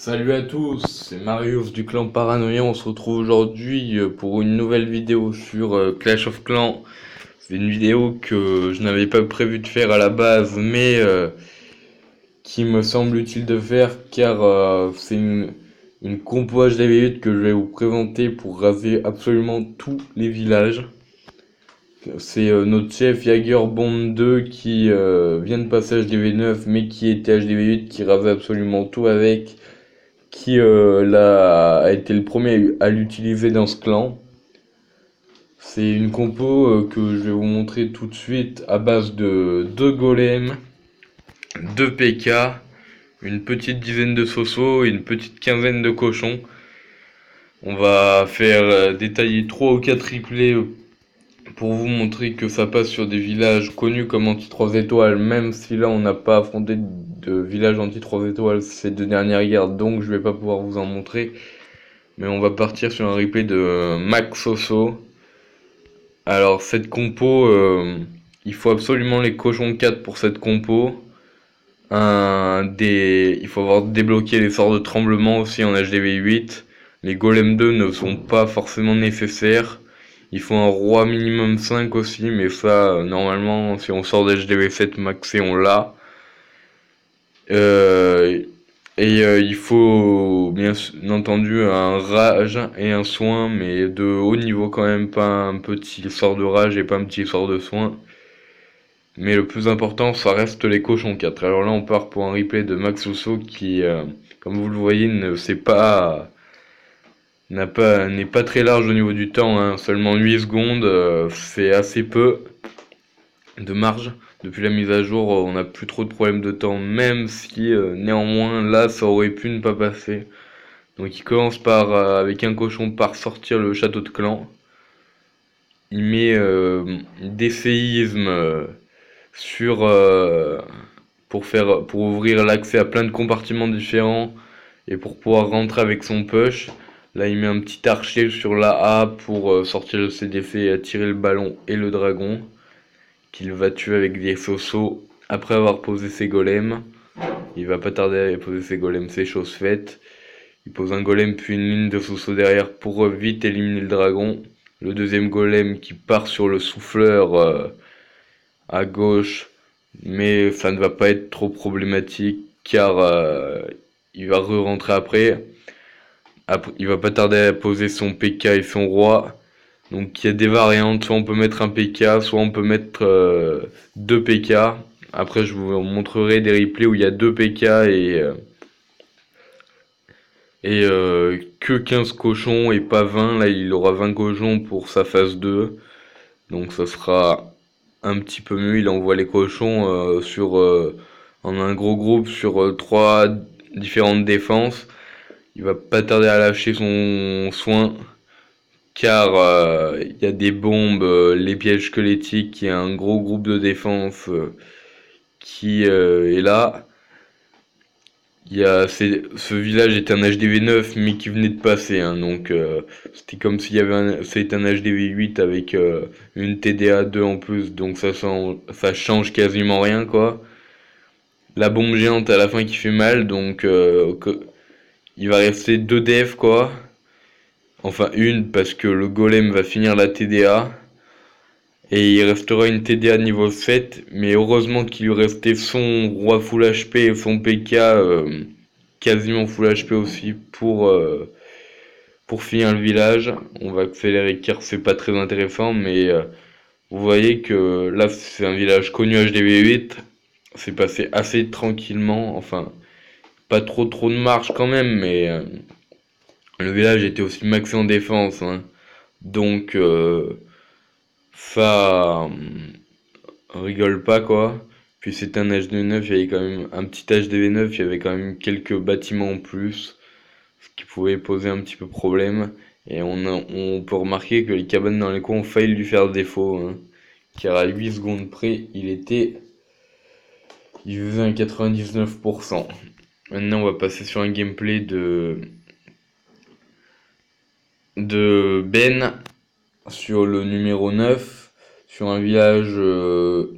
Salut à tous, c'est Marius du clan Paranoïa. On se retrouve aujourd'hui pour une nouvelle vidéo sur Clash of Clans. C'est une vidéo que je n'avais pas prévu de faire à la base, mais qui me semble utile de faire car c'est une compo HDV8 que je vais vous présenter pour raser absolument tous les villages. C'est notre chef Jagerbomb 2 qui vient de passer HDV9 mais qui était HDV8, qui rasait absolument tout avec, qui a été le premier à l'utiliser dans ce clan. C'est une compo que je vais vous montrer tout de suite à base de 2 golems, 2 PK, une petite dizaine de sosos et une petite quinzaine de cochons. On va faire détailler 3 ou 4 replays pour vous montrer que ça passe sur des villages connus comme anti-3 étoiles, même si là on n'a pas affronté de village anti-3 étoiles ces 2 dernières guerres, donc je vais pas pouvoir vous en montrer. Mais on va partir sur un replay de Max Soso. Alors cette compo, il faut absolument les cochons 4 pour cette compo. Il faut avoir débloqué les sorts de tremblement aussi en HDV8. Les golems 2 ne sont pas forcément nécessaires. Il faut un roi minimum 5 aussi, mais ça, normalement, si on sort d'HDV7 maxé, on l'a. Il faut bien entendu un rage et un soin, mais de haut niveau quand même, pas un petit sort de rage et pas un petit sort de soin. Mais le plus important, ça reste les cochons 4. Alors là, on part pour un replay de Max Osso qui, comme vous le voyez, n'est pas très large au niveau du temps, hein. Seulement 8 secondes, c'est assez peu de marge. Depuis la mise à jour, on n'a plus trop de problèmes de temps, même si néanmoins là ça aurait pu ne pas passer. Donc il commence par avec un cochon par sortir le château de clan. Il met des séismes sur pour ouvrir l'accès à plein de compartiments différents et pour pouvoir rentrer avec son push. Là il met un petit archer sur la A pour sortir le CDC et attirer le ballon et le dragon, qu'il va tuer avec des sosos après avoir posé ses golems. Il va pas tarder à poser ses golems, c'est chose faite. Il pose un golem puis une ligne de sosos derrière pour vite éliminer le dragon. Le deuxième golem qui part sur le souffleur à gauche, mais ça ne va pas être trop problématique car il va re-rentrer après. Il va pas tarder à poser son PK et son roi. Donc il y a des variantes, soit on peut mettre un PK, soit on peut mettre 2 PK. Après je vous montrerai des replays où il y a 2 PK que 15 cochons et pas 20. Là il aura 20 cochons pour sa phase 2. Donc ça sera un petit peu mieux. Il envoie les cochons en un gros groupe sur 3 différentes défenses. Il va pas tarder à lâcher son soin, car il y a des bombes, les pièges squelettiques, il y a un gros groupe de défense qui est là. Ce village est un HDV9 mais qui venait de passer, hein, donc c'était comme s'il y avait c'était un HDV8 avec une TDA 2 en plus, donc ça change quasiment rien quoi. La bombe géante à la fin qui fait mal, donc il va rester 2 def quoi. Enfin une parce que le golem va finir la TDA. Et il restera une TDA niveau 7. Mais heureusement qu'il lui restait son roi full HP et son PK quasiment full HP aussi pour finir le village. On va accélérer car c'est pas très intéressant. Mais vous voyez que là c'est un village connu HDV8. C'est passé assez tranquillement. Enfin pas trop de marche quand même. Mais le village était aussi maxé en défense, hein. Donc ça rigole pas quoi. Puis c'était un HD9, il y avait quand même un petit HDV9, il y avait quand même quelques bâtiments en plus, ce qui pouvait poser un petit peu problème. Et on peut remarquer que les cabanes dans les coins ont failli lui faire défaut, hein. Car à 8 secondes près, il faisait un 99%. Maintenant on va passer sur un gameplay de Ben sur le numéro 9, sur un village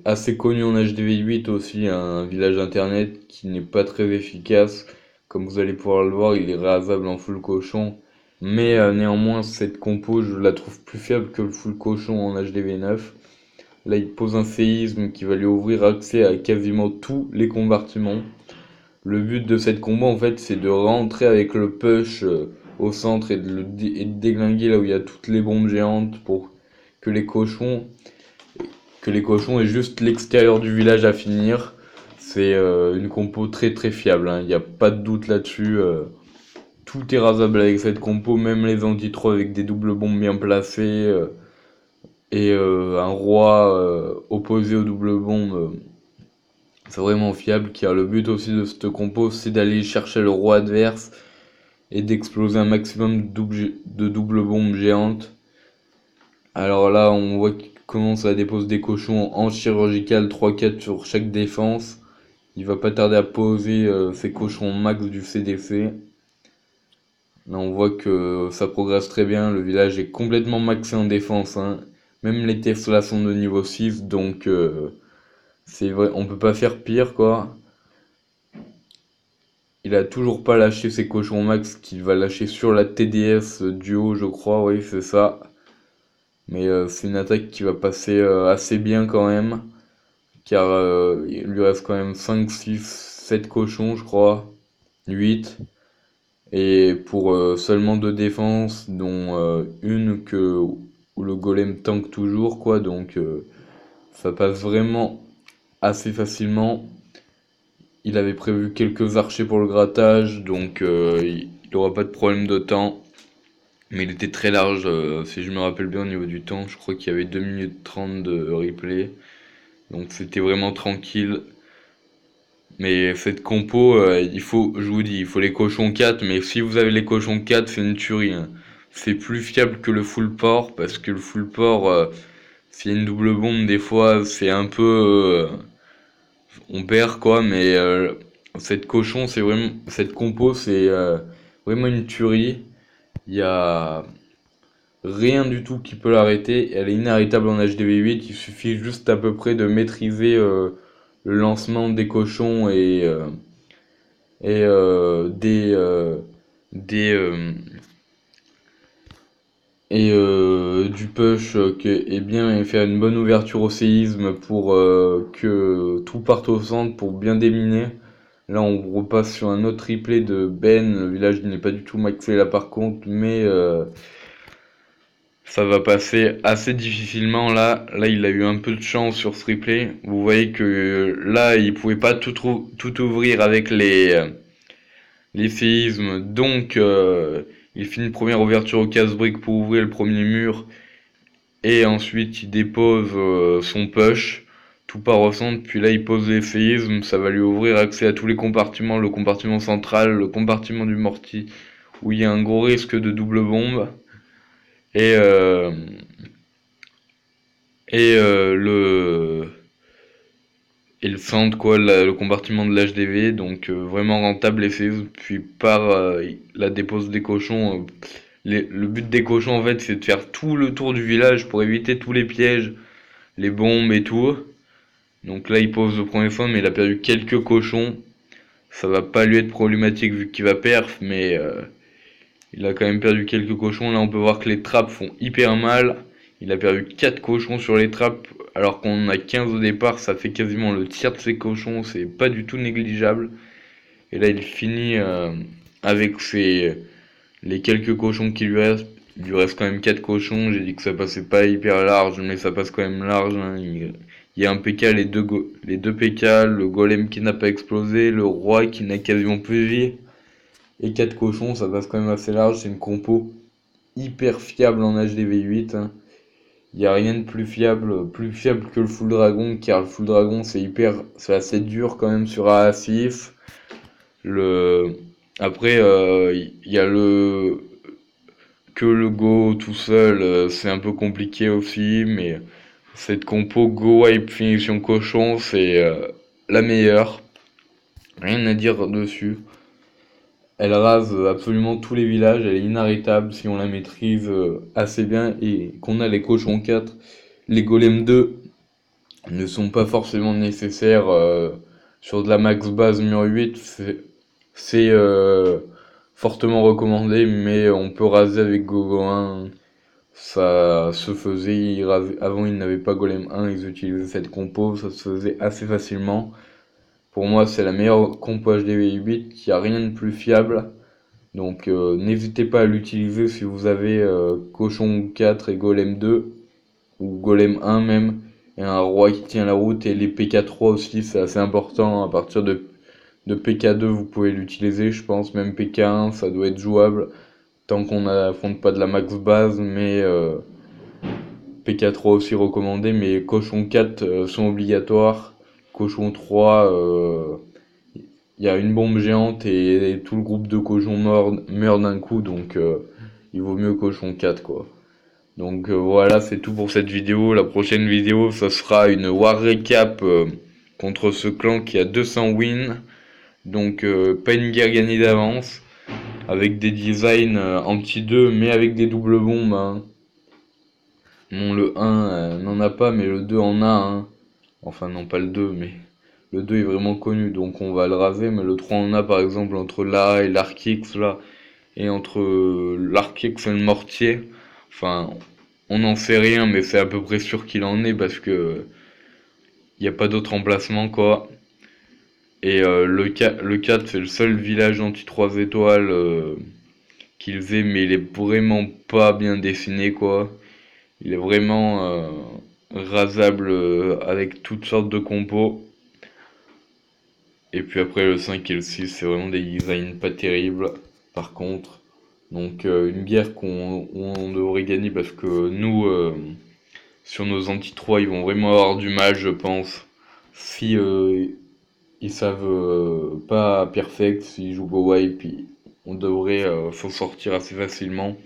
assez connu en HDV8 aussi, un village internet qui n'est pas très efficace Comme vous allez pouvoir le voir, il est réalisable en full cochon. Mais néanmoins, cette compo, je la trouve plus fiable que le full cochon en HDV9. Là, il pose un séisme qui va lui ouvrir accès à quasiment tous les compartiments. Le but de cette combo, en fait, c'est de rentrer avec le push au centre et et de déglinguer là où il y a toutes les bombes géantes pour que les cochons, aient juste l'extérieur du village à finir. C'est une compo très très fiable, hein. Il n'y a pas de doute là-dessus. Tout est rasable avec cette compo, même les anti-3 avec des doubles bombes bien placées et un roi opposé aux doubles bombes. C'est vraiment fiable, car le but aussi de cette compo, c'est d'aller chercher le roi adverse et d'exploser un maximum de doubles bombes géantes. Alors là, on voit qu'il commence à déposer des cochons en chirurgical 3-4 sur chaque défense. Il va pas tarder à poser ses cochons max du CDC. Là, on voit que ça progresse très bien. Le village est complètement maxé en défense, hein. Même les Tesla sont de niveau 6, donc c'est vrai, on peut pas faire pire, quoi. Il a toujours pas lâché ses cochons max qu'il va lâcher sur la TDS duo, je crois, oui, c'est ça. Mais c'est une attaque qui va passer assez bien quand même, car il lui reste quand même 5, 6, 7 cochons, je crois, 8. Et pour seulement 2 défenses, dont une où le golem tank toujours, quoi, donc ça passe vraiment assez facilement. Il avait prévu quelques archers pour le grattage, donc il n'aura pas de problème de temps. Mais il était très large, si je me rappelle bien au niveau du temps, je crois qu'il y avait 2 minutes 30 de replay. Donc c'était vraiment tranquille. Mais cette compo, je vous dis, il faut les cochons 4, mais si vous avez les cochons 4, c'est une tuerie, hein. C'est plus fiable que le full port, parce que le full port, s'il y a une double bombe, des fois, c'est un peu... on perd quoi, mais cette compo, c'est vraiment une tuerie. Il y a rien du tout qui peut l'arrêter. Elle est inarrêtable en HDV8. Il suffit juste à peu près de maîtriser le lancement des cochons et des du push et bien et faire une bonne ouverture au séisme pour que tout parte au centre pour bien déminer. Là on repasse sur un autre replay de Ben, le village n'est pas du tout maxé là par contre, mais ça va passer assez difficilement là. Là il a eu un peu de chance sur ce replay. Vous voyez que là il pouvait pas tout ouvrir avec les séismes, donc il fait une première ouverture au casse-brique pour ouvrir le premier mur. Et ensuite il dépose son push, tout part au centre, puis là il pose les séismes, ça va lui ouvrir accès à tous les compartiments, le compartiment central, le compartiment du mortier, où il y a un gros risque de double bombe. Et, euh, et le centre, quoi, le compartiment de l'HDV, donc vraiment rentable les séismes, puis par la dépose des cochons. Le but des cochons en fait c'est de faire tout le tour du village pour éviter tous les pièges, les bombes et tout. Donc là il pose le premier point mais il a perdu quelques cochons. Ça va pas lui être problématique vu qu'il va perf, mais il a quand même perdu quelques cochons. Là on peut voir que les trappes font hyper mal. Il a perdu 4 cochons sur les trappes alors qu'on en a 15 au départ, ça fait quasiment le tiers de ses cochons, c'est pas du tout négligeable. Et là il finit avec les quelques cochons qui lui restent. Il lui reste quand même 4 cochons, j'ai dit que ça passait pas hyper large, mais ça passe quand même large, hein. Il y a un PK, les deux PK, le golem qui n'a pas explosé, le roi qui n'a quasiment plus de vie, et 4 cochons, ça passe quand même assez large, c'est une compo hyper fiable en HDV8, hein. Il n'y a rien de plus fiable que le full dragon, car le full dragon c'est assez dur quand même sur A6. Après, il y a le go tout seul, c'est un peu compliqué aussi, mais cette compo go wipe finition cochon, c'est la meilleure. Rien à dire dessus. Elle rase absolument tous les villages, elle est inarrêtable si on la maîtrise assez bien et qu'on a les cochons 4. Les golems 2 ne sont pas forcément nécessaires sur de la max base mur 8. C'est fortement recommandé, mais on peut raser avec Gogo 1. Ça se faisait, avant ils n'avaient pas Golem 1, ils utilisaient cette compo, ça se faisait assez facilement. Pour moi, c'est la meilleure compo HDV8, il n'y a rien de plus fiable. Donc n'hésitez pas à l'utiliser si vous avez Cochon 4 et Golem 2, ou Golem 1 même, et un roi qui tient la route, et les PK3 aussi, c'est assez important. À partir de PK2, vous pouvez l'utiliser, je pense, même PK1, ça doit être jouable, tant qu'on n'affronte pas de la max base, mais PK3 aussi recommandé, mais Cochon 4 sont obligatoires. Cochon 3, il y a une bombe géante et tout le groupe de cochons meurt d'un coup, donc il vaut mieux Cochon 4 quoi. Donc voilà, c'est tout pour cette vidéo. La prochaine vidéo, ça sera une war recap contre ce clan qui a 200 wins. Donc pas une guerre gagnée d'avance, avec des designs anti-2, mais avec des doubles bombes, hein. Bon, le 1 n'en a pas, mais le 2 en a, hein. Enfin, non, pas le 2, mais le 2 est vraiment connu, donc on va le raser. Mais le 3 en a, par exemple, entre là et l'Arc-X, là, et entre l'Arc-X et le mortier. Enfin, on n'en sait rien, mais c'est à peu près sûr qu'il en est, parce que il n'y a pas d'autre emplacement, quoi. Et le 4, c'est le seul village anti-3 étoiles qu'il faisait, mais il est vraiment pas bien dessiné, quoi. Il est vraiment rasable avec toutes sortes de compos. Et puis après le 5 et le 6, c'est vraiment des designs pas terribles, par contre. Donc une guerre on devrait gagner parce que nous, sur nos anti-3, ils vont vraiment avoir du mal, je pense. Si ils savent pas perfect, s'ils jouent go wild, puis on devrait s'en sortir assez facilement.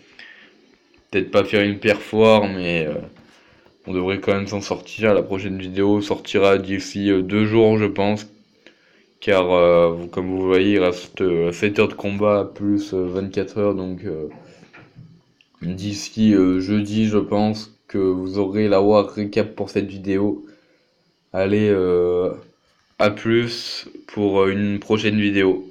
Peut-être pas faire une perfoire, mais on devrait quand même s'en sortir. La prochaine vidéo sortira d'ici 2 jours, je pense. Car, comme vous voyez, il reste 7 heures de combat plus 24 heures. Donc, d'ici jeudi, je pense que vous aurez la war recap pour cette vidéo. Allez, à plus pour une prochaine vidéo.